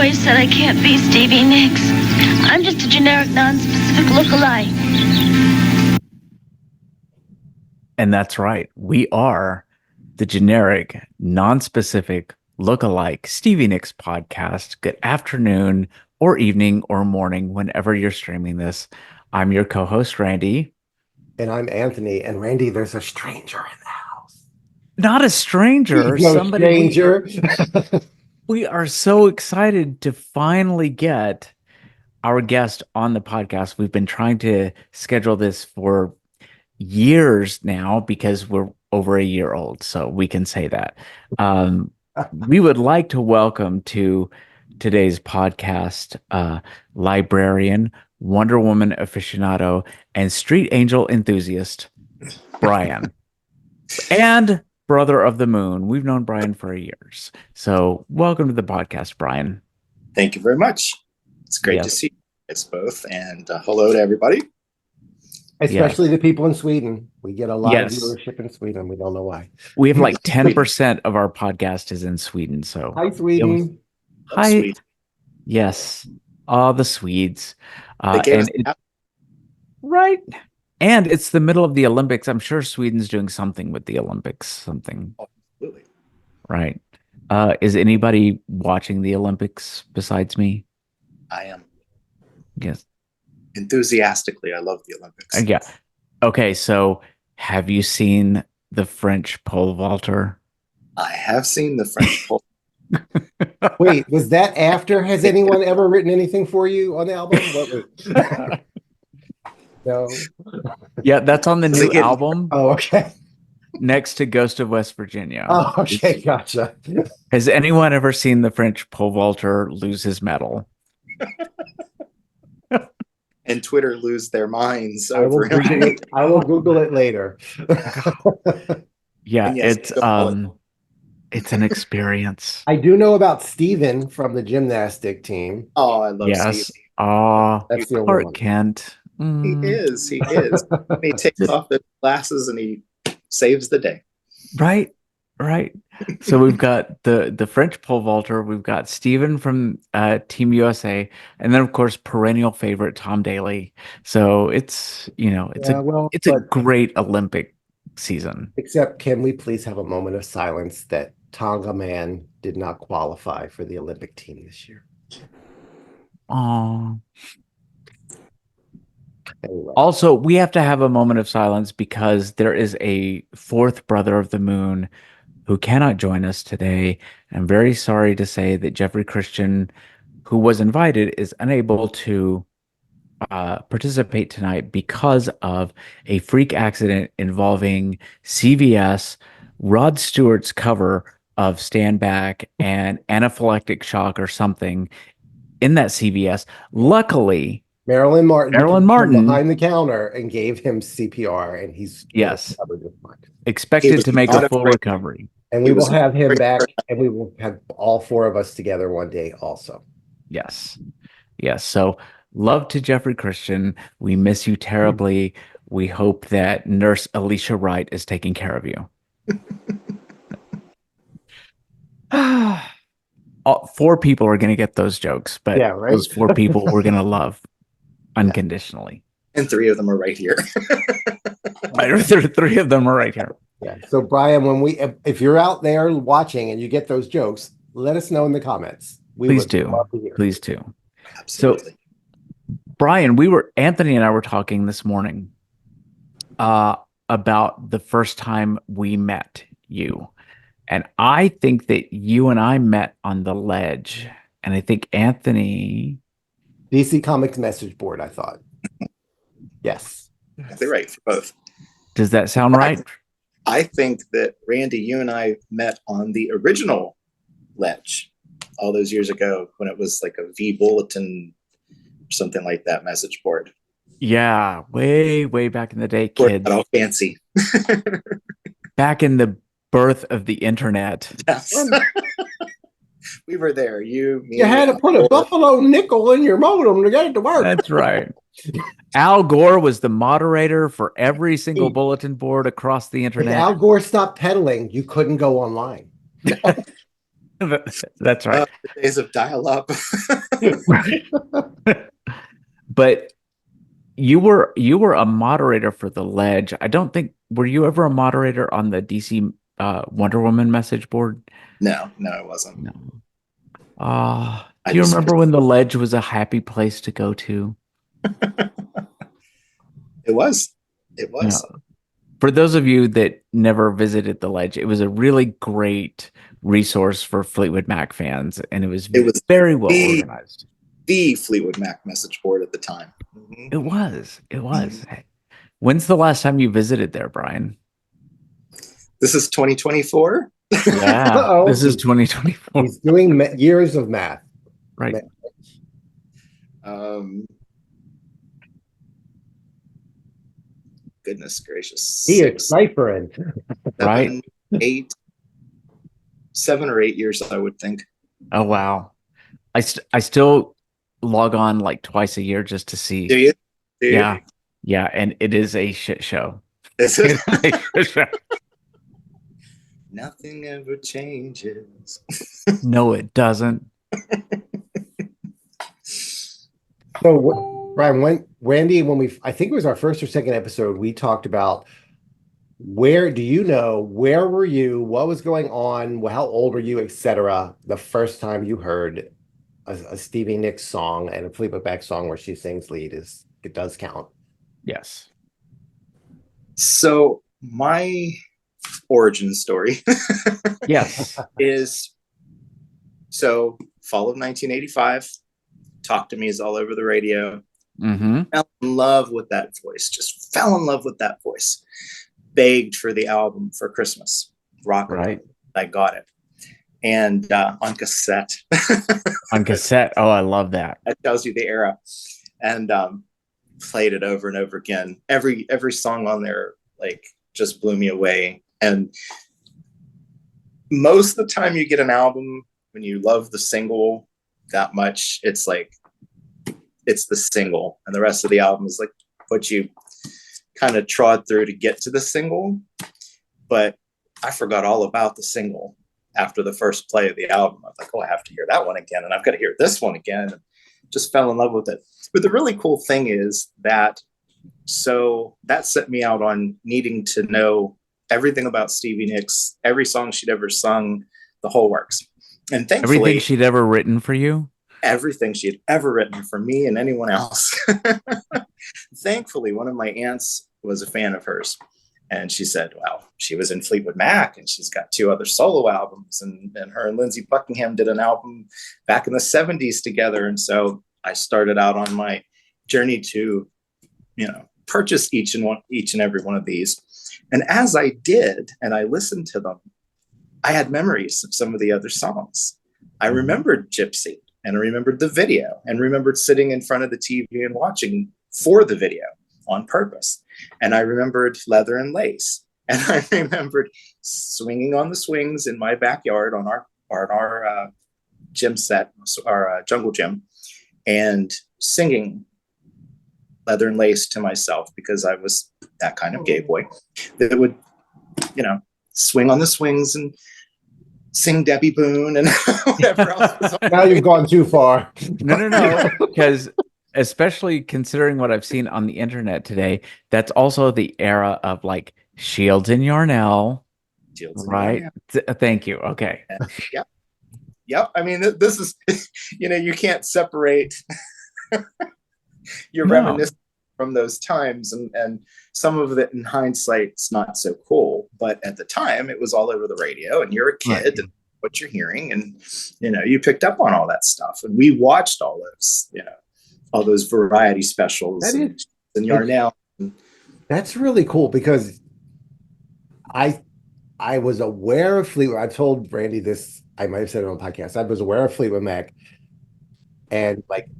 always said I can't be Stevie Nicks. I'm just a generic, non-specific look-alike. And that's right. We are the generic, non-specific, look-alike Stevie Nicks podcast. Good afternoon or evening or morning, whenever you're streaming this. I'm your co-host, Randy. And I'm Anthony. And Randy, there's a stranger in the house. Not a stranger. No Somebody. stranger. We are so excited to finally get our guest on the podcast. We've been trying to schedule this for years now because we're over a year old, so we can say that. We would like to welcome to today's podcast librarian, Wonder Woman aficionado, and street angel enthusiast, Brian. And brother of the moon. We've known Brian for years. So welcome to the podcast, Brian. Thank you very much. It's great to see you guys both. And hello to everybody. Especially the people in Sweden. We get a lot of viewership in Sweden. We don't know why. We have like 10% of our podcast is in Sweden. So hi, Sweden. Hi. Sweden. Yes. All the Swedes. Right. And it's the middle of the Olympics. I'm sure Sweden's doing something with the Olympics. Something. Absolutely. Right. Is anybody watching the Olympics besides me? I am. Yes. Enthusiastically, I love the Olympics. Yeah. Okay, so have you seen the French pole vaulter? I have seen the French pole. Wait, was that after? Has anyone ever written anything for you on the album? No. Yeah, that's on the new album. Oh, okay. Next to Ghost of West Virginia. Oh, okay, gotcha. Has anyone ever seen the French pole vaulter lose his medal? And Twitter lose their minds I will Google it later. Yeah, it's an experience. I do know about Steven from the gymnastic team. Oh, I love Yes. Steve. That's the Clark Kent. He is. He takes off the glasses and he saves the day. Right. So we've got the French pole vaulter, we've got Steven from Team USA, and then of course perennial favorite Tom Daley. So it's a great Olympic season. Except, can we please have a moment of silence that Tonga man did not qualify for the Olympic team this year? Oh. Anyway. Also, we have to have a moment of silence because there is a fourth brother of the moon who cannot join us today. I'm very sorry to say that Jeffrey Christian, who was invited, is unable to participate tonight because of a freak accident involving CVS, Rod Stewart's cover of Stand Back, and anaphylactic shock or something in that CVS. Luckily, Marilyn Martin behind the counter and gave him CPR, and he's recovered this month. Expected to make a full recovery. And we will have him back, and we will have all four of us together one day also. Yes. So love to Jeffrey Christian. We miss you terribly. We hope that Nurse Alicia Wright is taking care of you. Four people are going to get those jokes, but those four people we're going to love unconditionally. And three of them are right here. Three of them are right here. Yeah. So Brian, if you're out there watching and you get those jokes, let us know in the comments. Please do. Absolutely. So, Brian, Anthony and I were talking this morning about the first time we met you. And I think that you and I met on the Ledge. And I think Anthony... DC Comics message board, I thought. Yes. They're right for both. Does that sound right? I think that, Randy, you and I met on the original Ledge all those years ago when it was like a V Bulletin or something like that message board. Yeah, way back in the day, kids. All fancy. Back in the birth of the internet. Yes. We were there. You had to put a buffalo nickel in your modem to get it to work. That's right. Al Gore was the moderator for every single bulletin board across the internet. If Al Gore stopped peddling, you couldn't go online. That's right. The days of dial-up. But you were a moderator for the Ledge. I don't think were you ever a moderator on the DC Wonder Woman message board? No, it wasn't. No. I Do you just- remember when the Ledge was a happy place to go to? It was. Yeah. For those of you that never visited the Ledge, it was a really great resource for Fleetwood Mac fans, and it was very well organized. The Fleetwood Mac message board at the time. Mhm. It was. When's the last time you visited there, Brian? This is 2024. Yeah, Uh-oh. this is 2024. He's doing years of math. Right. Goodness gracious. He is ciphering. Right. 7 or 8 years, I would think. Oh, wow. I still log on like twice a year just to see. Do you? Yeah. Yeah. And it is a shit show. Is it? It is a shit show. Nothing ever changes. No, it doesn't. So, Brian, Randy, I think it was our first or second episode, we talked about where were you, what was going on, how old were you, etc. the first time you heard a Stevie Nicks song and a Fleetwood Mac song where she sings lead. It does count. Yes. So my origin story Yes. is fall of 1985. Talk to Me is all over the radio. Mm-hmm. Fell in love with that voice. Just fell in love with that voice. Begged for the album for Christmas. Rock. Right. I got it. And on cassette. On cassette. Oh, I love that. That tells you the era. And played it over and over again. Every song on there like just blew me away. And most of the time you get an album when you love the single that much, it's like it's the single, and the rest of the album is like what you kind of trod through to get to the single. But I forgot all about the single after the first play of the album. I was like, oh, I have to hear that one again, and I've got to hear this one again. And just fell in love with it. But the really cool thing is that set me out on needing to know everything about Stevie Nicks, every song she'd ever sung, the whole works. And thankfully, Everything she'd ever written for you? Everything she had ever written for me and anyone else. Thankfully, one of my aunts was a fan of hers. And she said, well, she was in Fleetwood Mac and she's got 2 other solo albums. And her and Lindsey Buckingham did an album back in the 70s together. And so I started out on my journey to, purchase each and every one of these. And as I did, and I listened to them, I had memories of some of the other songs. I remembered Gypsy, and I remembered the video, and remembered sitting in front of the TV and watching for the video on purpose. And I remembered Leather and Lace, and I remembered swinging on the swings in my backyard on our gym set, our jungle gym, and singing Leather and Lace to myself because I was that kind of gay boy that would, swing on the swings and sing Debbie Boone and whatever else. Now you've gone too far. No. Because especially considering what I've seen on the internet today, that's also the era of like Shields and Yarnell. Right. Thank you. Okay. Yep. I mean, this is, you can't separate your reminiscence from those times, and some of it in hindsight it's not so cool, but at the time it was all over the radio, and you're a kid, right, and what you're hearing, and you picked up on all that stuff, and we watched all those variety specials and Yarnell. That's really cool because I was aware of Fleetwood. I told Randy this, I might have said it on the podcast. I was aware of Fleetwood Mac, and like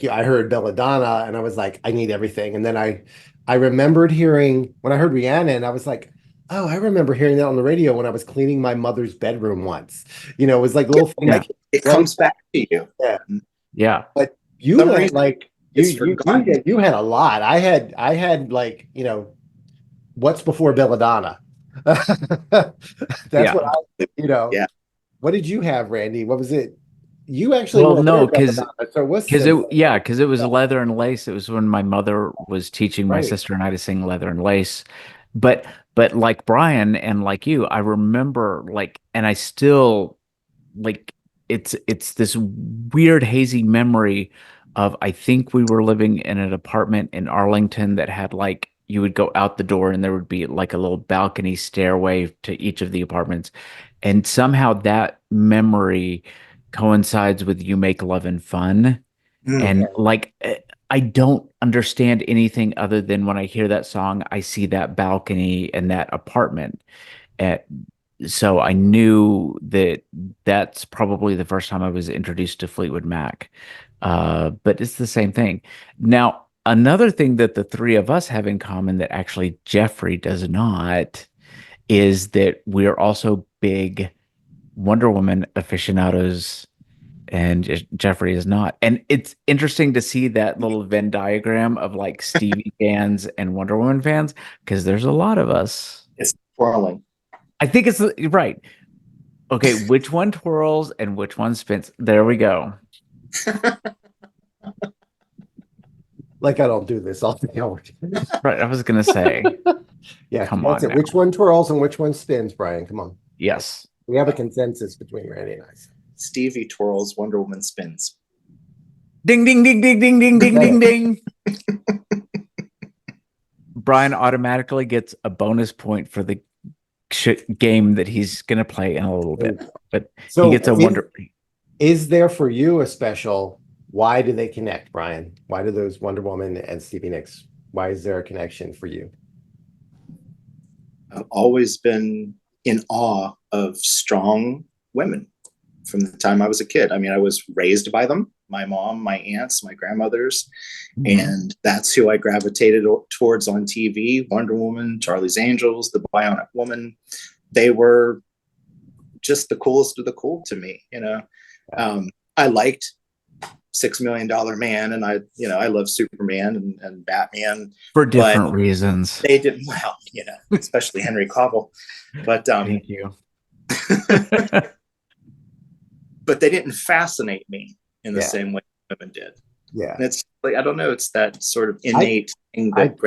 I heard Belladonna, and I was like, I need everything. And then I remembered hearing, when I heard Rihanna, and I was like, oh, I remember hearing that on the radio when I was cleaning my mother's bedroom once. It was like a little thing. Like, it comes back to you. Yeah. But you had like you had a lot. I had like, what's before Belladonna? That's what I. Yeah. What did you have, Randy? What was it? You actually Well, weren't no, there enough because about it, so it was because simple. it was leather and lace. It was when my mother was teaching my Right. sister and I to sing leather and lace. But like Brian and like you, I remember like, and I still like it's this weird hazy memory of I think we were living in an apartment in Arlington that had like you would go out the door and there would be like a little balcony stairway to each of the apartments. And somehow that memory coincides with You Make Love and Fun. Mm. And like, I don't understand anything other than when I hear that song, I see that balcony and that apartment. And so I knew that that's probably the first time I was introduced to Fleetwood Mac. But it's the same thing. Now, another thing that the three of us have in common that actually Jeffrey does not is that we're also big Wonder Woman aficionados, and Jeffrey is not. And it's interesting to see that little Venn diagram of like Stevie fans and Wonder Woman fans because there's a lot of us. It's twirling. I think it's right. Okay, which one twirls and which one spins? There we go. Like I don't do this all the time. Right, I was gonna say, Yeah, come that's on it. now. Which one twirls and which one spins, Brian? Come on. Yes. We have a consensus between Randy and I. Stevie twirls, Wonder Woman spins. Ding ding ding ding ding ding ding ding ding. Brian automatically gets a bonus point for the game that he's gonna play in a little bit, but So he gets a wonder. is there for you a special? Why do they connect, Brian? Why do those Wonder Woman and Stevie Nicks? Why is there a connection for you? I've always been in awe of strong women from the time I was a kid. I mean, I was raised by them, my mom, my aunts, my grandmothers, and that's who I gravitated towards on TV. Wonder Woman, Charlie's Angels, the Bionic Woman. They were just the coolest of the cool to me, you know. I liked $6 Million Man, and I love Superman and Batman for different reasons. They didn't, well, especially Henry Cavill, but Thank you. but they didn't fascinate me in the same way women did. Yeah, and it's like I don't know, it's that sort of innate thing that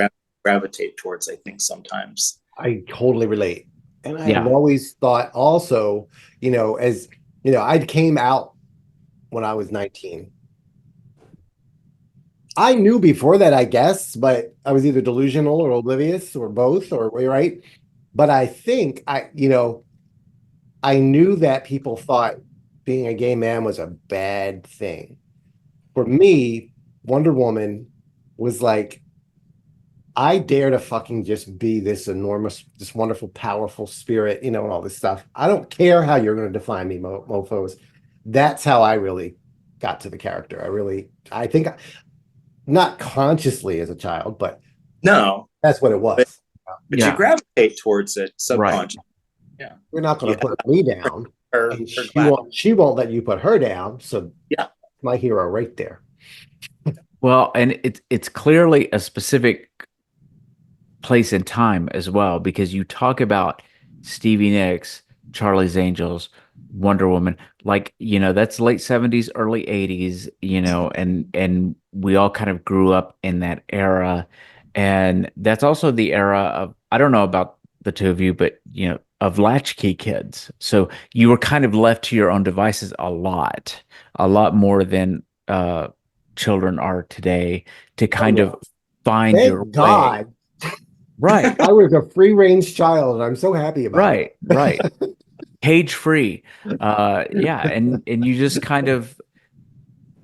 gravitate towards. I think sometimes I totally relate, and I've always thought also, as I came out when I was 19. I knew before that, I guess, but I was either delusional or oblivious or both, or right. But I think I knew that people thought being a gay man was a bad thing. For me, Wonder Woman was like, I dare to fucking just be this enormous, this wonderful, powerful spirit, and all this stuff. I don't care how you're going to define me, mofos. That's how I really got to the character. I think, not consciously as a child, but no, that's what it was. But you gravitate towards it subconsciously. Right. Yeah, you're not going to put me down. She won't let you put her down. So my hero right there. Well, and it's clearly a specific place and time as well, because you talk about Stevie Nicks, Charlie's Angels, Wonder Woman, like, that's late 70s, early 80s, and we all kind of grew up in that era. And that's also the era of, I don't know about the two of you, but of latchkey kids. So you were kind of left to your own devices a lot more than children are today to kind of find your way. Right. I was a free range child, and I'm so happy about it. Right. Cage free. And you just kind of,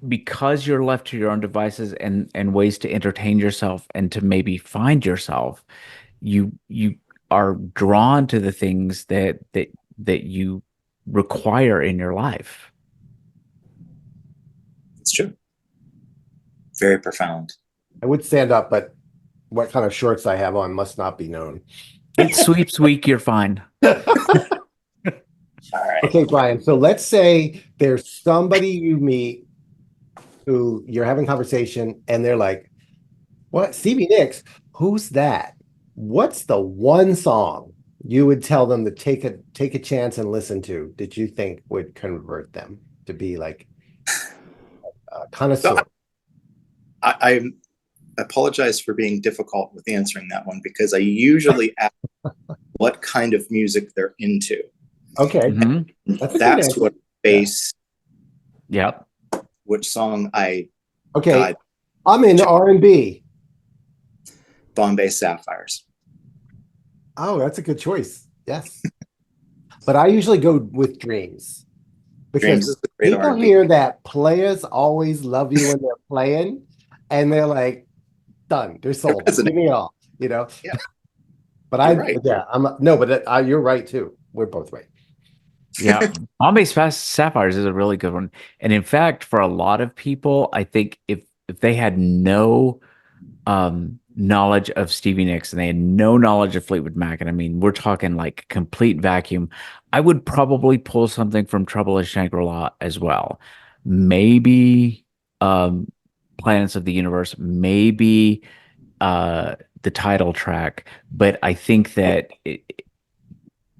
because you're left to your own devices and ways to entertain yourself and to maybe find yourself, you are drawn to the things that you require in your life. It's true. Very profound. I would stand up, but what kind of shorts I have on must not be known. It's sweeps week. You're fine. All right. Okay, Brian. So let's say there's somebody you meet who you're having conversation, and they're like, "What? Stevie Nicks? Who's that? What's the one song you would tell them to take a chance and listen to, that you think would convert them to be like a connoisseur? So I apologize for being difficult with answering that one, because I usually ask what kind of music they're into. Okay. Mm-hmm. That's what base. Yep. Which song I Okay. got. I'm in R&B. Bombay Sapphires. Oh, that's a good choice. Yes. But I usually go with Dreams. Dreams Because is the great people R&B. hear that players always love you when they're playing, and they're like, done. They're sold. Give me it all, you know? Yeah. But You're right. You're right too. We're both right. Yeah. Bombay Sapphires is a really good one. And in fact, for a lot of people, I think if they had no knowledge of Stevie Nicks and they had no knowledge of Fleetwood Mac, and I mean, we're talking like complete vacuum, I would probably pull something from Trouble in Shangri-La as well. Maybe Planets of the Universe, maybe the title track, but I think that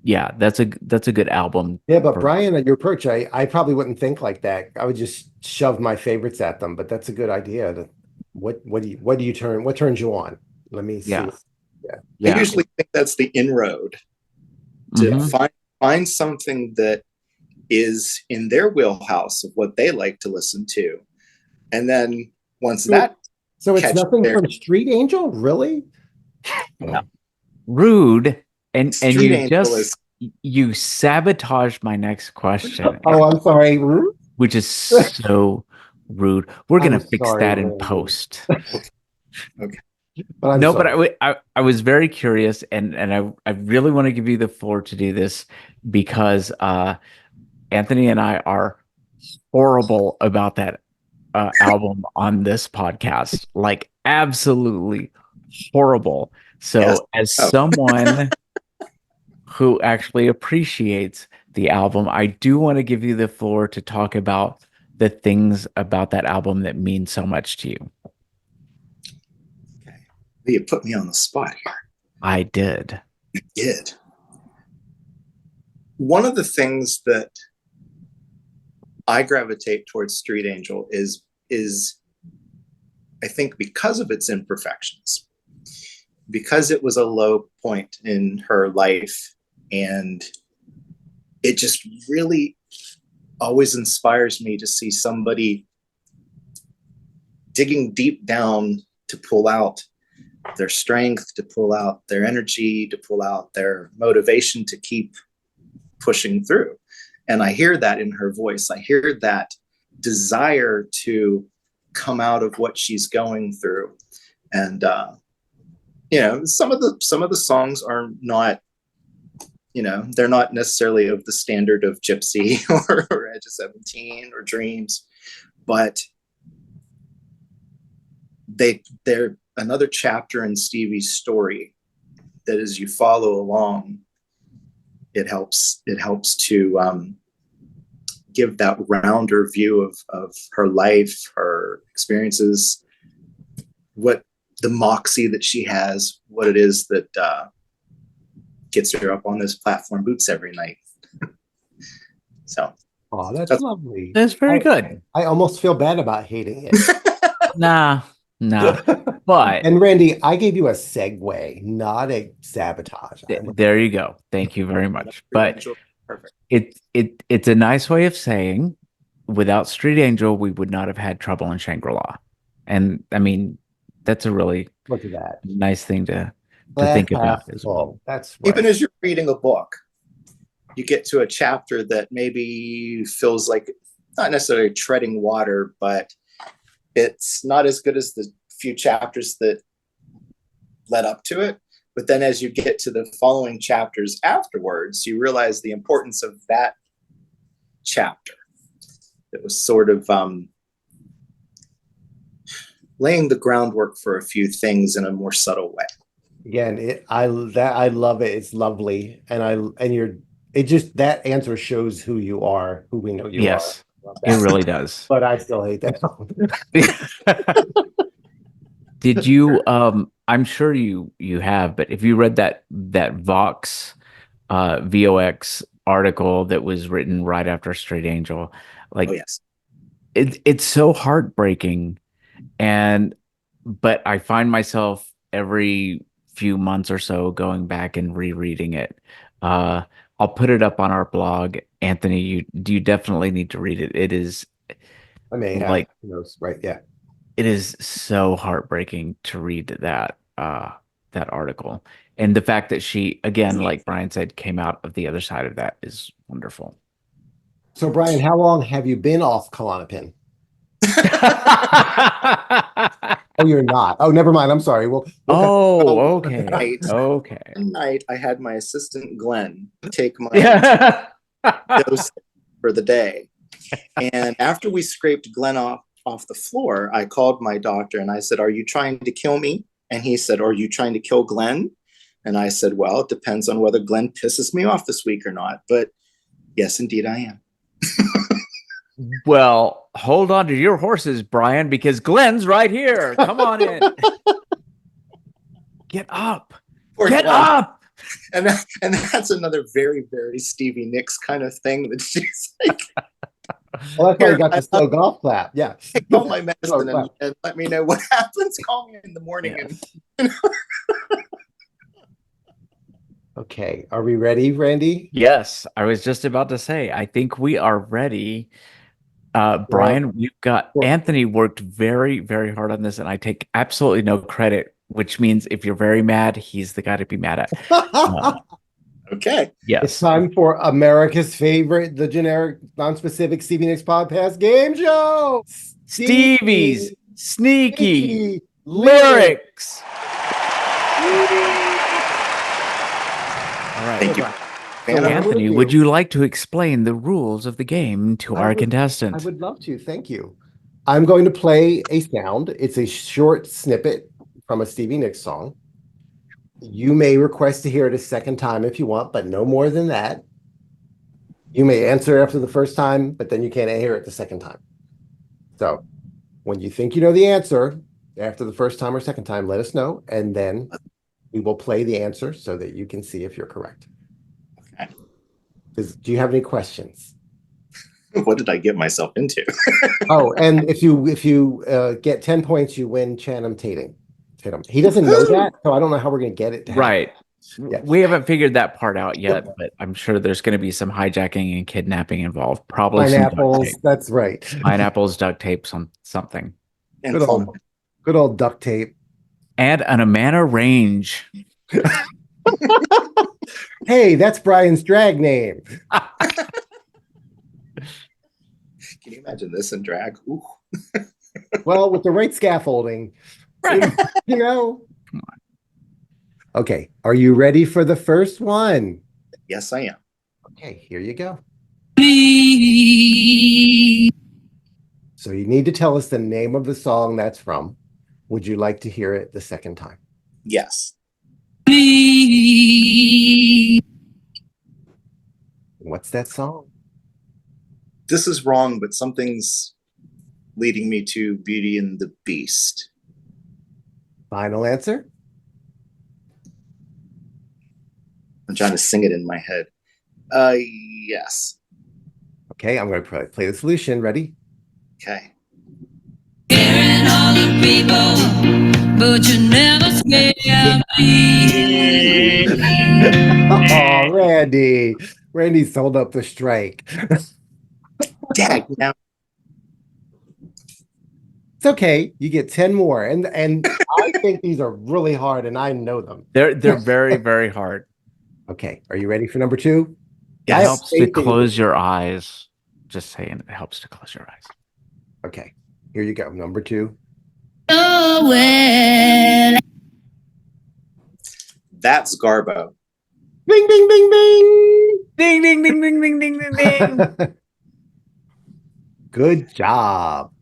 yeah, that's a good album. Yeah, but Brian, at your perch, I probably wouldn't think like that. I would just shove my favorites at them. But that's a good idea. What turns you on? Let me see. Yeah. Yeah. I usually think that's the inroad to find something that is in their wheelhouse of what they like to listen to, and then once that. So it's nothing from Street Angel, really? No. Rude. And Street you just you sabotaged my next question. Oh, I'm sorry. Which is so rude. We're gonna fix that in Randy. Post. Okay. But no, sorry. But I was very curious, and I really want to give you the floor to do this, because Anthony and I are horrible about that album on this podcast, like absolutely horrible. So Yes. as someone who actually appreciates the album, I do want to give you the floor to talk about the things about that album that mean so much to you. Okay. You put me on the spot here. I did. You did. One of the things that I gravitate towards Street Angel is I think because of its imperfections, because it was a low point in her life, and it just really always inspires me to see somebody digging deep down to pull out their strength, to pull out their energy, to pull out their motivation to keep pushing through. And I hear that in her voice. I hear that desire to come out of what she's going through. And some of the songs are not, they're not necessarily of the standard of Gypsy or Edge of 17 or Dreams, but they're another chapter in Stevie's story that, as you follow along, it helps to give that rounder view of her life, her experiences, what the moxie that she has, what it is that gets her up on those platform boots every night. So, that's lovely. That's very good. I almost feel bad about hating it. Nah. But and Randy, I gave you a segue, not a sabotage. There you go. Thank you very much. But perfect. It's a nice way of saying, without Street Angel, we would not have had Trouble in Shangri-La. And I mean, that's a really look at that nice thing to think about as well. That's right. Even as you're reading a book, you get to a chapter that maybe feels like not necessarily treading water, but it's not as good as the few chapters that led up to it. But then as you get to the following chapters afterwards, you realize the importance of that chapter. It was sort of laying the groundwork for a few things in a more subtle way. Again, I love it. It's lovely, that answer shows who you are, who we know you are. Yes, it really does. But I still hate that. Did you? I'm sure you have, but if you read that Vox VOX article that was written right after Straight Angel. Like Oh yes. it's so heartbreaking, but I find myself every few months or so going back and rereading it. Uh, I'll put it up on our blog. Anthony, you definitely need to read it. It is I may have, like who knows, right? Yeah. it is so heartbreaking to read that article. And the fact that she, again, like Brian said, came out of the other side of that is wonderful. So, Brian, how long have you been off Klonopin? Oh, you're not. Oh, never mind. I'm sorry. Oh, okay. Night. Okay. One night, I had my assistant Glenn take my Yeah. dose for the day, and after we scraped Glenn off the floor, I called my doctor and I said, "Are you trying to kill me?" And he said, "Are you trying to kill Glenn?" And I said, "Well, it depends on whether Glenn pisses me off this week or not. But yes, indeed, I am." Well, hold on to your horses, Brian, because Glenn's right here. Come on in. Get up. Poor Get Glenn. up. And that's another very, very Stevie Nicks kind of thing that she's like, Well, that's why you got Here, the slow golf clap. Yeah. take all my medicine Clap. and let me know what happens. Call me in the morning. Yes. Okay. Are we ready, Randy? Yes, I was just about to say, I think we are ready. Brian, we've got Anthony worked very, very hard on this, and I take absolutely no credit, which means if you're very mad, he's the guy to be mad at. Okay. Yes. It's time for America's favorite, the generic, non-specific Stevie Nicks podcast game show. Stevie's sneaky Sneaky lyrics. All right. Thank you. So Anthony, would you like to explain the rules of the game to our contestant? I would love to. Thank you. I'm going to play a sound. It's a short snippet from a Stevie Nicks song. You may request to hear it a second time if you want, but no more than that. You may answer after the first time, but then you can't hear it the second time. So when you think you know the answer after the first time or second time, let us know, and then we will play the answer so that you can see if you're correct. Okay. Do you have any questions? What did I get myself into? Oh, and if you get 10 points, you win Channing Tatum. He doesn't know that, so I don't know how we're going to get it to happen. Right. Yeah. We haven't figured that part out yet, but I'm sure there's going to be some hijacking and kidnapping involved. Probably Pineapples, that's right. Pineapples, duct tapes on something. And Good old duct tape. And an Amana range. Hey, that's Brian's drag name. Can you imagine this in drag? Ooh. Well, with the right scaffolding, Right. you know. Okay, are you ready for the first one? Yes, I am. Okay, here you go. So you need to tell us the name of the song that's from. Would you like to hear it the second time? Yes. What's that song? This is wrong, but something's leading me to Beauty and the Beast. Final answer? I'm trying to sing it in my head. Yes. Okay, I'm going to play the solution. Ready? Okay. Scaring all the people, but you never scare me. Oh, Randy. Randy's sold up the strike. Dag, now It's okay. You get 10 more. And I think these are really hard, and I know them. They're very, very hard. Okay, are you ready for number 2? It I have helps to faith in you. close your eyes. Just saying, it helps to close your eyes. Okay, here you go. Number 2. Oh, well. that's Garbo. Bing, bing, bing, bing. Ding, ding, ding, ding, ding, ding, ding, ding. Good job.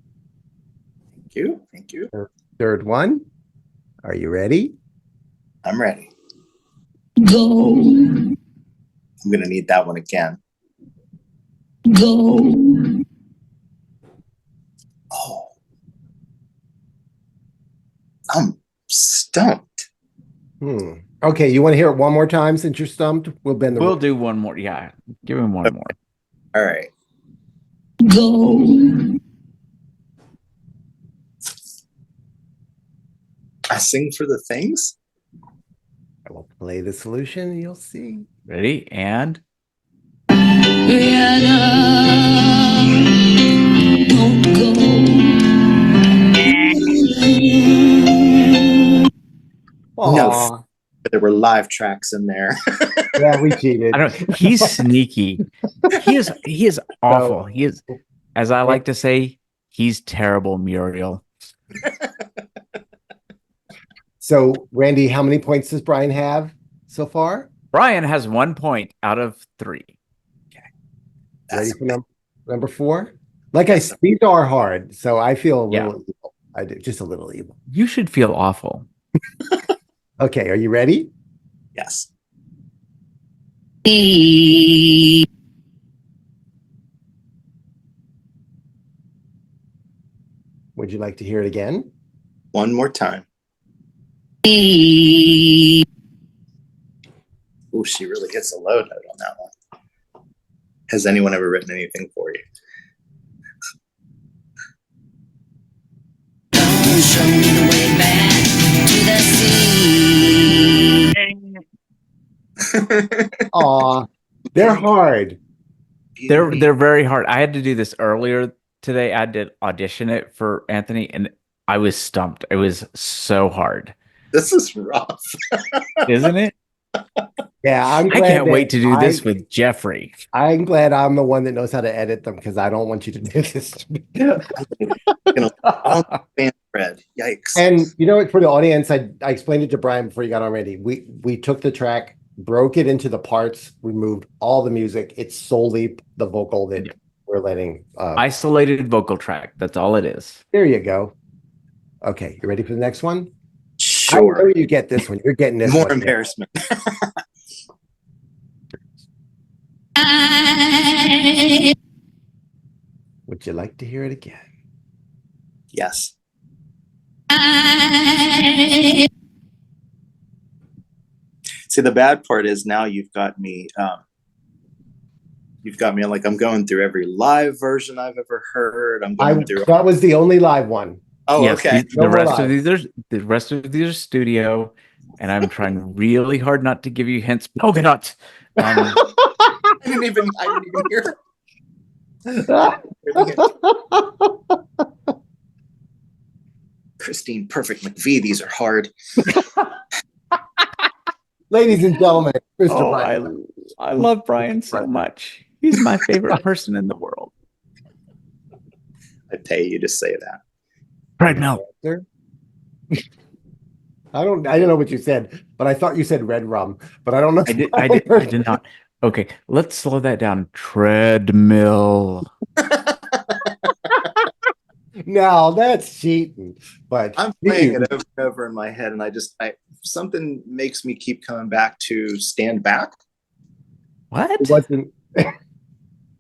Thank you. Thank you. Third one. Are you ready? I'm ready. Go, I'm going to need that one again. go. Oh. I'm stumped. Oh, Okay, you want to hear it one more time since you're stumped? We'll bend the We'll rules. do one more. Yeah, give him one more. All right. Go. I sing for the things. I will play the solution and you'll see. Ready? And Rihanna, don't go. Aw. There were live tracks in there. Yeah, we cheated. I don't. He's sneaky. He is awful. He is, as I like to say, he's terrible, Muriel. So, Randy, how many points does Brian have so far? Brian has 1 point out of 3. Ready for number 4? Like I said, these are hard, so I feel a little evil. I do, just a little evil. You should feel awful. Okay, are you ready? Yes. Would you like to hear it again? One more time. Oh, she really hits a low note on that one. Has anyone ever written anything for you? Don't show me the way back to the sea. Aw, they're hard. They're very hard. I had to do this earlier today. I had to audition it for Anthony, and I was stumped. It was so hard. This is rough. Isn't it? Yeah, I'm I glad can't that wait to do this with Jeffrey. I'm glad I'm the one that knows how to edit them because I don't want you to do this to me. All fan thread. Yikes. And you know what? For the audience, I explained it to Brian before you got on ready. We took the track, broke it into the parts, removed all the music. It's solely the vocal that we're letting. Isolated vocal track. That's all it is. There you go. Okay, you ready for the next one? Sure. I know you get this one. You're getting this More one. embarrassment. Would you like to hear it again? Yes. See, the bad part is now you've got me like I'm going through every live version I've ever heard. I'm going through. That was the only live one. Oh, Yes, okay. The rest of these are studio, and I'm trying really hard not to give you hints. Polka dots. I didn't even hear. Christine Perfect McVie, these are hard. Ladies and gentlemen, Mr. Oh, Brian. I love Brian so much. He's my favorite person in the world. I pay you to say that. Red milk. I don't know what you said, but I thought you said red rum, but I don't know. I did not. Okay, let's slow that down. Treadmill. No, that's cheating. But I'm playing it over and over in my head, and something makes me keep coming back to Stand Back. What? It wasn't.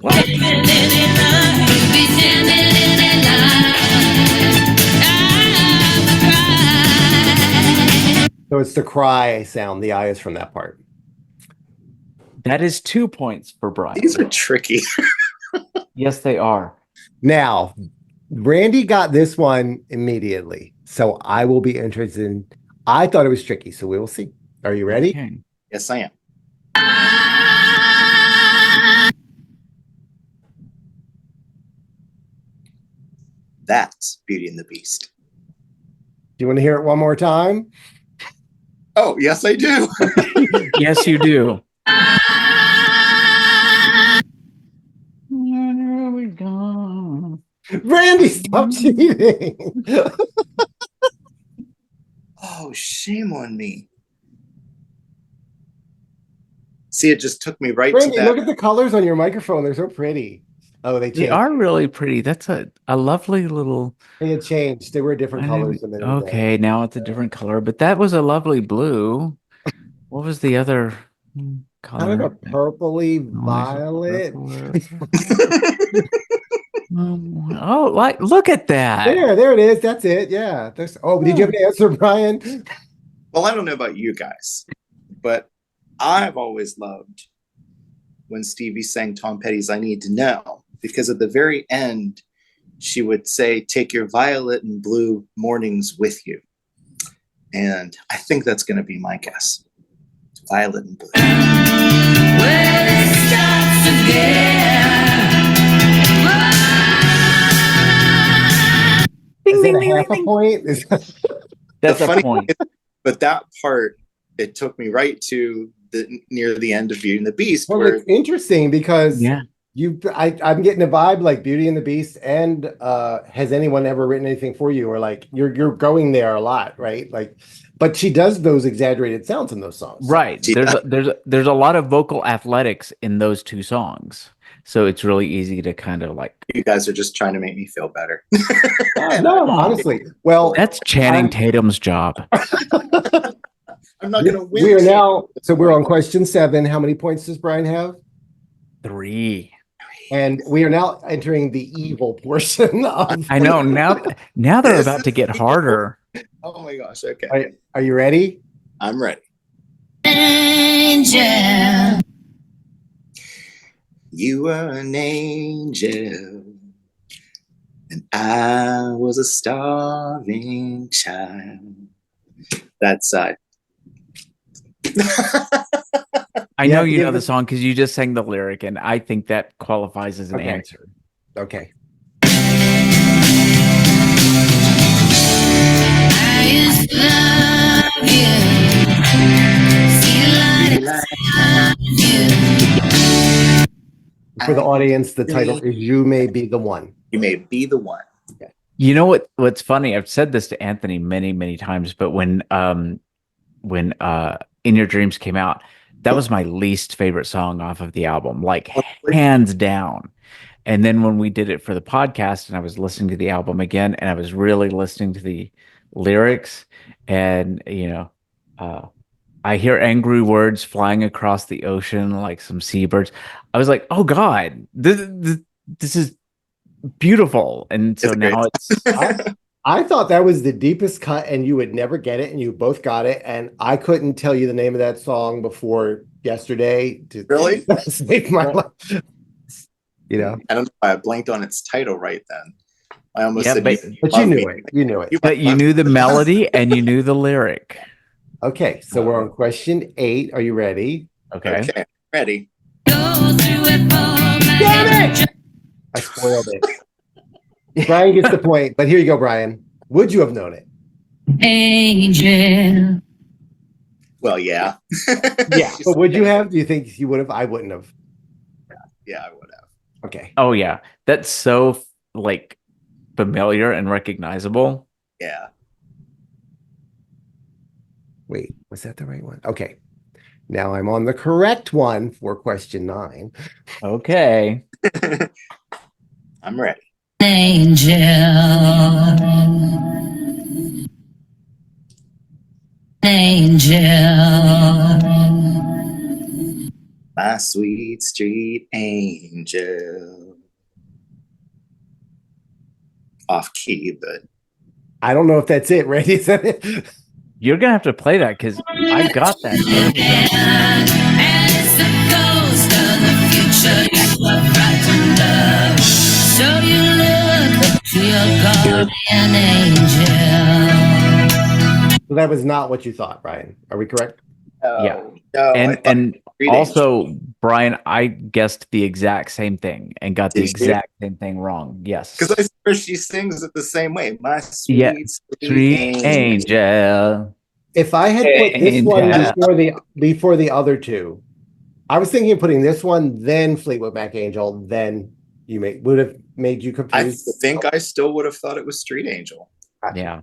What? So it's the cry sound. The I is from that part. That is 2 points for Brian. These are tricky. Yes, they are. Now, Randy got this one immediately, so I will be interested in. I thought it was tricky, so we will see. Are you ready? Okay. Yes, I am. That's Beauty and the Beast. Do you want to hear it one more time? Oh, yes, I do. Yes, you do. Randy, stop cheating. Oh, shame on me. See, it just took me right Randy, to that. look at the colors on your microphone. They're so pretty. Oh, they changed. They are really pretty. That's a lovely little. They had changed. They were different colors. A minute ago. Okay, now it's a different color, but that was a lovely blue. What was the other color? Kind of a purpley violet. Look at that. There it is. That's it. Yeah. Did you have an answer, Brian? Well, I don't know about you guys, But I've always loved when Stevie sang Tom Petty's I Need to Know, because at the very end, she would say, take your violet and blue mornings with you. And I think that's going to be my guess. Violet and blue. When it starts again. Is it a half a point? That's The a funny point. But that part, it took me right to near the end of Beauty and the Beast. Well, where it's interesting because Yeah. I'm getting a vibe like Beauty and the Beast, and has anyone ever written anything for you? Or like you're going there a lot, right? Like, but she does those exaggerated sounds in those songs. Right. There's a lot of vocal athletics in those two songs. So it's really easy to kind of like you guys are just trying to make me feel better. No, honestly. Well, that's Channing I'm- Tatum's job. I'm not going to win. we are now, so we're on question 7. How many points does Brian have? 3. And we are now entering the evil portion of. I know now they're about to get harder. Oh my gosh. Okay. Are you ready? I'm ready. Angel. You were an angel, and I was a starving child. That's I know Yeah, you give know the it- song because you just sang the lyric, and I think that qualifies as an Okay. answer. Okay. I used to love you. See the light inside you. For the audience, the title is You May Be the One. You may be the one. You know what's funny? I've said this to Anthony many, many times, but when In Your Dreams came out, that was my least favorite song off of the album, like hands down. And then when we did it for the podcast and I was listening to the album again and I was really listening to the lyrics and I hear angry words flying across the ocean like some seabirds. I was like, oh God, this is beautiful. And so It's now it's I thought that was the deepest cut and you would never get it, and you both got it. And I couldn't tell you the name of that song before yesterday to Really? save my life. You know, I don't know if I blanked on its title right then. I almost Yeah, said, but but you knew it. You knew it. but you knew the melody and you knew the lyric. Okay, so we're on question 8. Are you ready? Okay. Okay, ready. Go through it for my Damn it! I spoiled it. Brian gets the point, but here you go, Brian. Would you have known it? angel. Well, yeah. Yeah. But would you have? Do you think you would have? I wouldn't have. Yeah, I would have. Okay. Oh yeah, that's so like familiar and recognizable. Yeah. Wait, was that the right one? Okay. Now I'm on the correct one for question 9. Okay. I'm ready. Angel. Angel. My sweet street angel. Off key, but I don't know if that's it, right? Is that it? You're gonna have to play that because I got that. And it's the ghost of the future you are frightened of. So you look to your guardian angel. So that was not what you thought, Brian. Are we correct? Yeah. No, I thought And Street also, Brian, I guessed the exact same thing and got the Did you? exact same thing wrong. Yes. because I swear she sings it the same way. My sweet Yeah, street Street Angel. If I had put this one Angel. before the other two, I was thinking of putting this one, then Fleetwood Mac Angel, then would have made you I confused. think I still would have thought it was Street Angel. Yeah.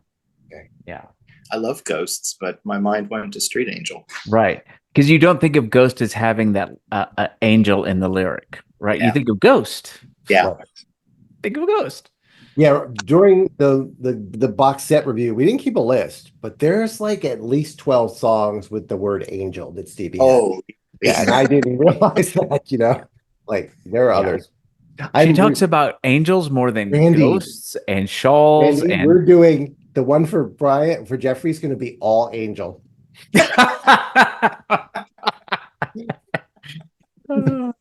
Okay. Yeah. I love ghosts, but my mind went to Street Angel. Right. Because you don't think of Ghost as having that angel in the lyric, right? You Yeah. think of Ghost. Yeah. Think of Ghost. Yeah, during the box set review, we didn't keep a list, but there's like at least 12 songs with the word angel that Stevie had. Oh, Yeah, and I didn't realize that, like there are Yeah. others. She talks about angels more than Randy. ghosts and shawls Randy, and we're doing the one for Brian, for Jeffrey's going to be all angel. And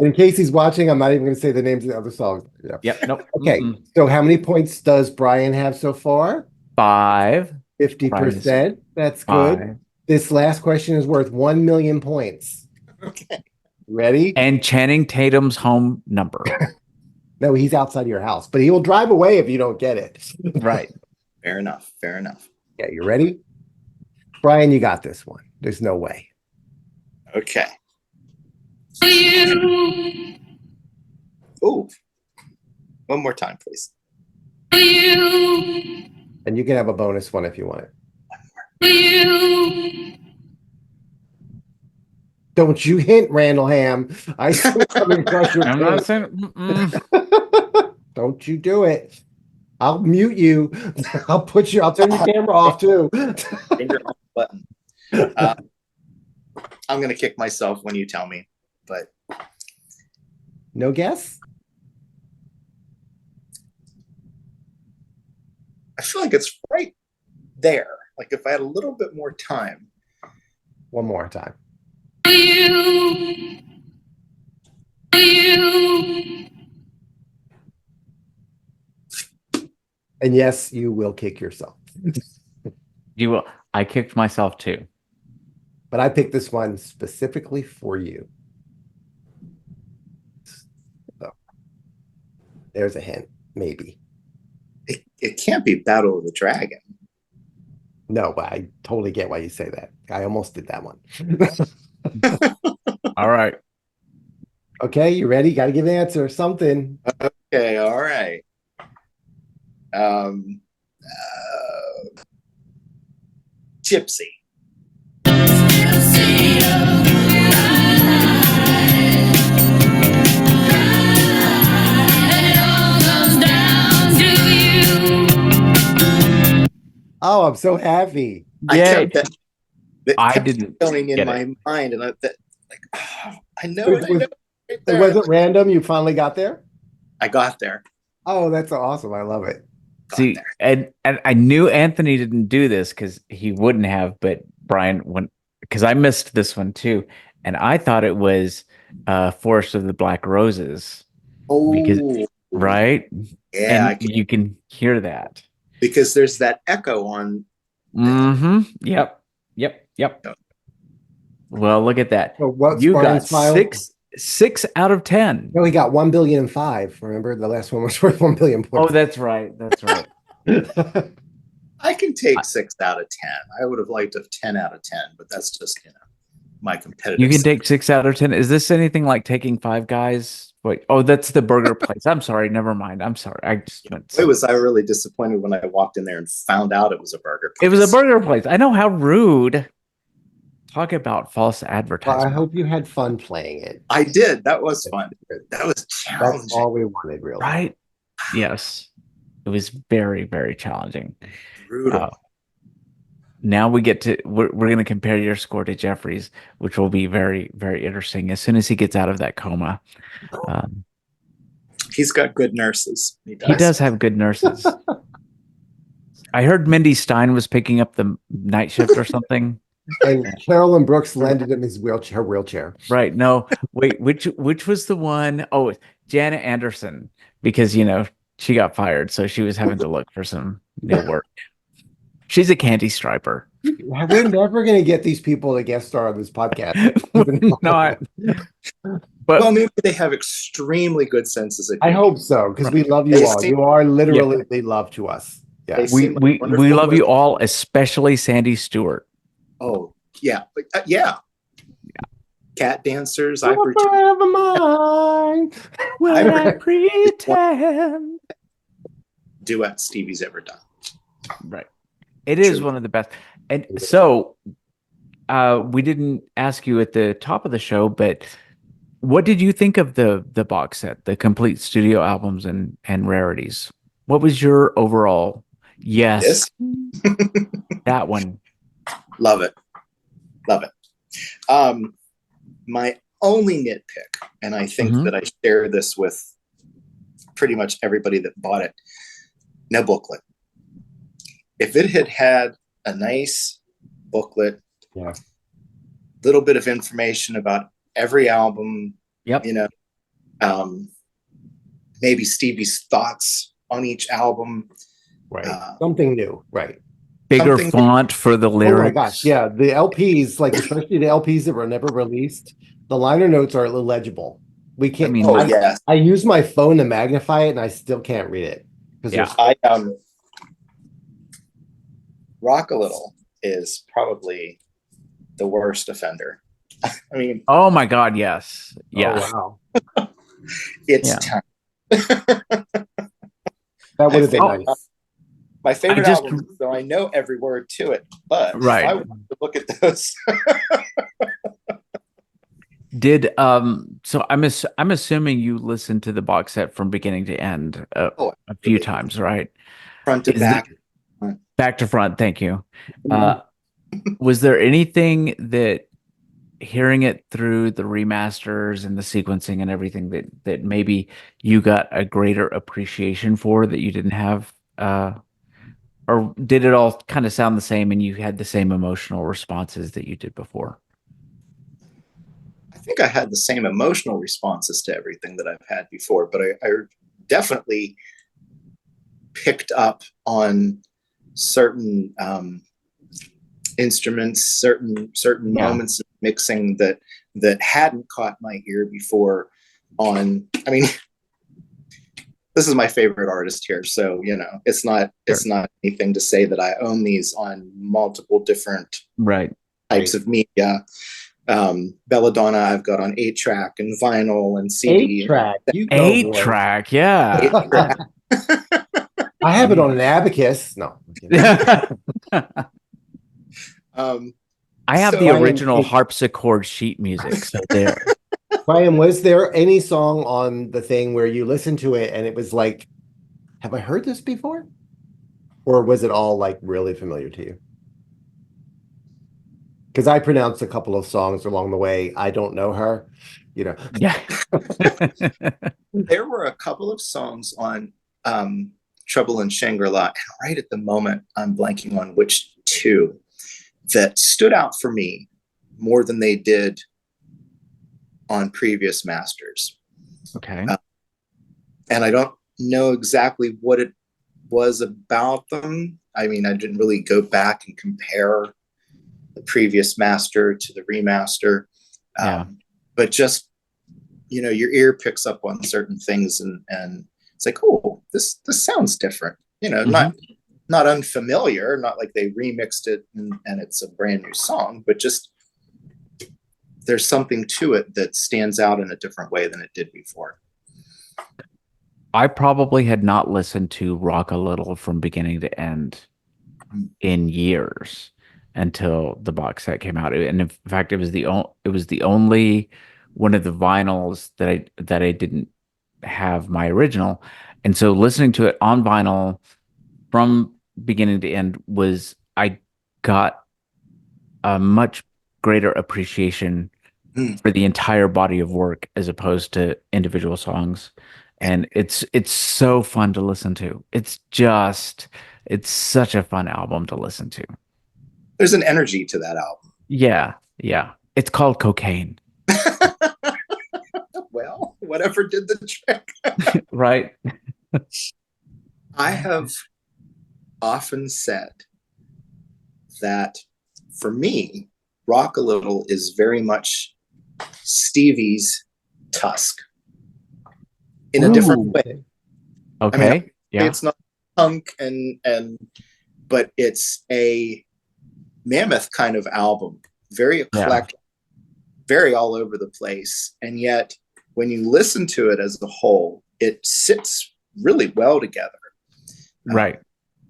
in case he's watching, I'm not even going to say the names of the other songs. Yeah. Yep. Nope. Okay. Mm-mm. So how many points does Brian have so far? 5. 50%. That's good. 5. This last question is worth 1 million points. Okay. Ready? And Channing Tatum's home number. No, he's outside of your house, but he will drive away if you don't get it. Right. Fair enough. Fair enough. Yeah, you ready? Brian, you got this one. There's no way. Okay. You, Ooh. One more time, please. you, And you can have a bonus one if you want it. you. Don't you hint, Randall Ham. I saw it coming across your I'm face. not saying. Mm-mm. Don't you do it. I'll mute you. I'll turn your camera off too. Finger on the button. I'm going to kick myself when you tell me, but No guess? I feel like it's right there. Like if I had a little bit more time. One more time. You, you. And yes, you will kick yourself. You will. I kicked myself too. But I picked this one specifically for you. So, there's a hint, maybe. It can't be Battle of the Dragon. No, but I totally get why you say that. I almost did that one. All right. Okay, you ready? Got to give an answer. Something. Okay, all right. Gypsy. Oh, I'm so happy. I Yeah. kept that. I kept didn't going in get my it. mind, and I know it. I know it. Right It there. wasn't random. You finally got there. I got there. Oh, that's awesome. I love it. Got See, there. and I knew Anthony didn't do this because he wouldn't have, but Brian went because I missed this one too, and I thought it was Forest of the Black Roses, Oh, because right, yeah, and you can hear that. because there's that echo on. Mm-hmm. Yep. Well, look at that. So what's You got Brian's file? 6 out of 10. No, he got 1,000,000,005. Remember, the last one was worth 1,000,000,000 Oh, points. that's right. That's right. I can take 6 out of 10. I would have liked a 10 out of 10, but that's just my competitive. You can side. take 6 out of 10. Is this anything like taking Five Guys? Wait, oh, that's the burger place. I'm sorry. Never mind. I'm sorry. I just went. Boy, was I really disappointed when I walked in there and found out it was a burger place. It was a burger place. I know, how rude. Talk about false Well, advertising. I hope you had fun playing it. I did. That was fun. That was challenging. That's all we wanted, really. Right? Yes. It was very, very challenging. Brutal. Now we get to we're going to compare your score to Jeffrey's, which will be very, very interesting as soon as he gets out of that coma. He's got good nurses. He does have good nurses. I heard Mindy Stein was picking up the night shift or something. And Carolyn Brooks lended him his wheelchair. Right. No, wait, which was the one? Oh, Janet Anderson, because she got fired, so she was having to look for some new work. She's a candy striper. We're never going to get these people to guest star on this podcast. Not. But Well, maybe they have extremely good senses of I humor. hope so, because we love you They all. seem- You are literally love to us. Yeah. They we seem like we wonderful we love you women. all, especially Sandy Stewart. Oh, yeah. Yeah. Cat dancers. I You're pretend. forever mine. Will I I pretend? Duet Stevie's ever done. Right. It is True. one of the best. And so we didn't ask you at the top of the show, but what did you think of the box set, the complete studio albums and rarities? What was your overall? Yes. This? That one. Love it. Love it. My only nitpick, and I think Mhm. that I share this with pretty much everybody that bought it, no booklet. If it had had a nice booklet, Yeah. little bit of information about every album, Yep. you know, maybe Stevie's thoughts on each album. Right. Uh, Something new. Right. Bigger something- font for the lyrics. Oh my gosh. Yeah. The LPs, like especially the LPs that were never released, the liner notes are illegible. We can't. I mean, Oh, yes. I use my phone to magnify it and I still can't read it. Yeah. I Rock a Little is probably the worst offender. I mean, Oh my God, yes. Yeah. Oh, wow. it's Yeah. time. That would have been Oh, nice. My favorite just- album, though I know every word to it, but Right. if I wanted to look at those. Did so I'm assuming you listened to the box set from beginning to end Oh, a few absolutely. times, right? Front to Is back. Back to front, thank you. Was there anything that hearing it through the remasters and the sequencing and everything that maybe you got a greater appreciation for that you didn't have or did it all kind of sound the same and you had the same emotional responses that you did before? I think I had the same emotional responses to everything that I've had before, but I definitely picked up on certain instruments, certain moments of mixing that hadn't caught my ear before. I mean, this is my favorite artist here, so it's not anything to say that I own these on multiple different types of media. Belladonna I've got on 8-track and vinyl and CD. 8-track. 8-track, yeah. 8-track. I have it on an abacus. No. I have So the I am- original harpsichord sheet music, so there. Brian, was there any song on the thing where you listened to it and it was like, have I heard this before? Or was it all like really familiar to you? Because I pronounced a couple of songs along the way. I don't know her, Yeah. There were a couple of songs on Trouble in Shangri-La, and right at the moment I'm blanking on which two that stood out for me more than they did on previous masters. Okay. And I don't know exactly what it was about them. I mean, I didn't really go back and compare the previous master to the remaster. Yeah. But just, your ear picks up on certain things and it's like, oh, this sounds different. Not unfamiliar, not like they remixed it and it's a brand new song, but just there's something to it that stands out in a different way than it did before. I probably had not listened to Rock a Little from beginning to end in years until the box set came out. And in fact, it was the only one of the vinyls that I didn't have my original. And so listening to it on vinyl from beginning to end I got a much greater appreciation for the entire body of work as opposed to individual songs. And it's so fun to listen to. It's such a fun album to listen to. There's an energy to that album. Yeah. It's called Cocaine. Well, whatever did the trick. Right. I have often said that for me, Rock a Little is very much Stevie's Tusk in a different way. Okay. I mean, yeah. It's not punk but it's a mammoth kind of album, very eclectic, very all over the place. And yet when you listen to it as a whole, it sits really well together. Right.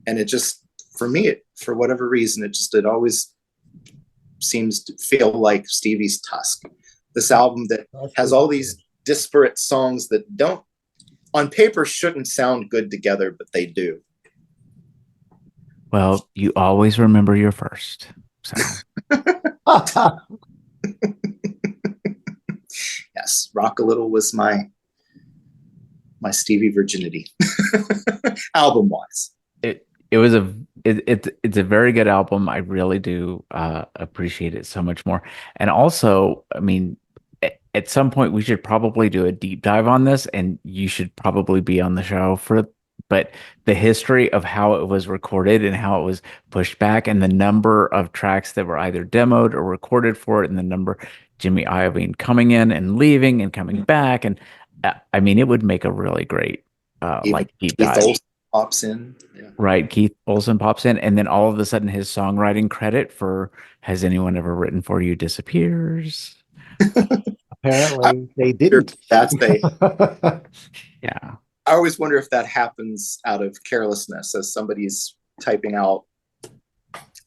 And it just, for me, for whatever reason, it always seems to feel like Stevie's Tusk. This album that has all these disparate songs that don't, on paper, shouldn't sound good together, but they do. Well, you always remember your first. So. Yes, Rock a Little was my Stevie virginity, album wise. It's a very good album. I really do appreciate it so much more. And also, I mean, at some point we should probably do a deep dive on this, and you should probably be on the show for. But the history of how it was recorded and how it was pushed back, and the number of tracks that were either demoed or recorded for it, and the number Jimmy Iovine coming in and leaving and coming back, and I mean, it would make a really great Even like deep Keith dive. Olsen pops in. Yeah. Right, Keith Olsen pops in, and then all of a sudden his songwriting credit for "Has Anyone Ever Written for You" disappears. Apparently, they Sure, didn't. that's Yeah. I always wonder if that happens out of carelessness as somebody's typing out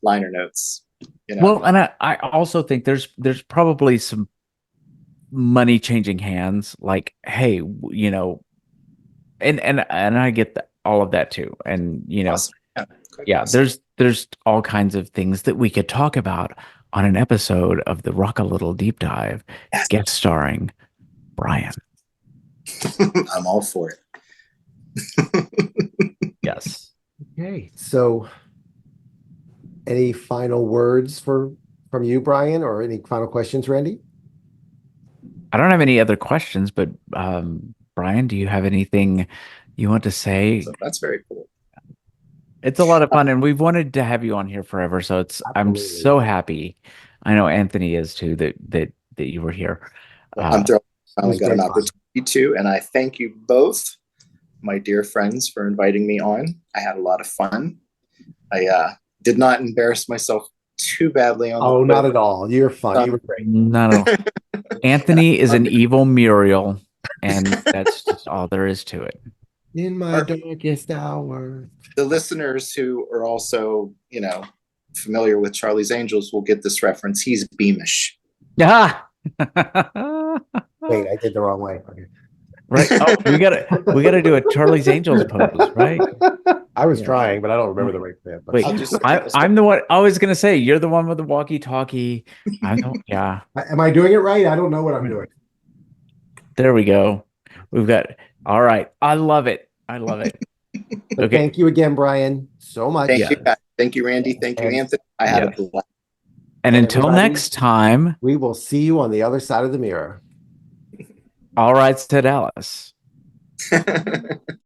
liner notes. You know, Well, and I also think there's probably some money changing hands. Like, hey, you know, and I get all of that too. And you know, awesome. Quite yeah, awesome. there's all kinds of things that we could talk about on an episode of the Rock a Little Deep Dive, Yes. guest starring Brian. I'm all for it. Yes. Okay, so any final words from you, Brian, or any final questions, Randy? I don't have any other questions, but Brian, do you have anything you want to say? So that's very cool. It's a lot of fun, and we've wanted to have you on here forever, so I'm Absolutely. so happy. I know Anthony is too that you were here. I'm thrilled I finally was got an great fun. opportunity to, and I thank you both, my dear friends, for inviting me on. I had a lot of fun. I did not embarrass myself too badly on Oh, the not at all. You're fun. You were great. No. Anthony is an evil Muriel, and that's just all there is to it. In my darkest hour. The listeners who are also, you know, familiar with Charlie's Angels will get this reference. He's Beamish. Ah! Wait, I did the wrong way. Okay. Right. Oh, we gotta do a Charlie's Angels pose, right? I was Yeah. trying, but I don't remember the right bit. But Wait, I'll just- I'm the one. I was gonna say you're the one with the walkie-talkie. Yeah. am I doing it right? I don't know what I'm doing. There we go. We've got. All right. I love it. But Okay. thank you again, Brian, so much. Thank you, guys. Thank you, Randy. Thank you, And- I had Yes. a blast. And until everybody- next time, We will see you on the other side of the mirror. all right, to Dallas.